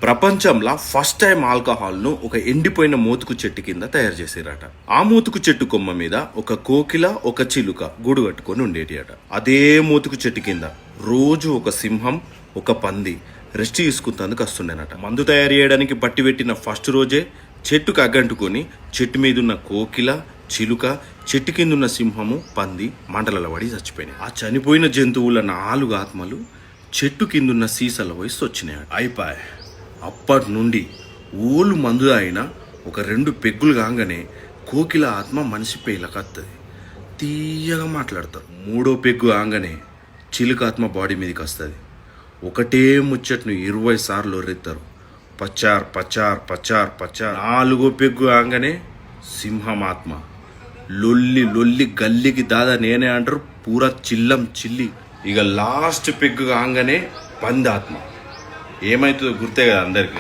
ప్రపంచంలో first time alcohol ను ఒక ఎండిపోయిన మోతుకు చెట్టు కింద తయారు చేసిరట. ఆ మోతుకు చెట్టు కొమ్మ మీద ఒక కోకిల ఒక చిలుక గూడు కట్టుకొని ఉండేటియట. అదే మోతుకు చెట్టు కింద రోజు ఒక సింహం ఒక పంది రెస్ట్ తీసుకుంటందుకు వస్తుండేనట. మందు తయారు చేయడానికి పట్టి పెట్టిన ఫస్ట్ రోజే చెట్టుకు అగ్గంటుకొని చెట్టు మీద ఉన్న కోకిల చిలుక చెట్టు కింద ఉన్న సింహము పంది మంటలలో పడి చచ్చిపోయినాయి. ఆ చనిపోయిన జంతువుల 4 ఆత్మలు చెట్టు కిందున్న సీసాల వయసు వచ్చినాయి. అయిపోయి అప్పటి నుండి ఓళ్ళు మందు అయినా ఒక 2 పెగ్గులు కాగానే కోకిల ఆత్మ మనిషి పేలకత్తది, తీయగా మాట్లాడతారు. 3వ పెగ్గు ఆగానే చిలుక ఆత్మ బాడీ మీదకి వస్తుంది. ఒకటే ముచ్చట్ను 20 సార్లు ఒర్రెత్తారు, పచ్చార్ పచ్చార్ పచ్చార్ పచ్చార్. 4వ పెగ్గు ఆగానే సింహం ఆత్మ లొల్లి లొల్లి గల్లికి దాదా నేనే అంటారు, పూరా చిల్లం చిల్లి. ఇక లాస్ట్ పెగ్గు కాగానే పంది ఆత్మ ఏమైతుందో గుర్తే కదా అందరికి.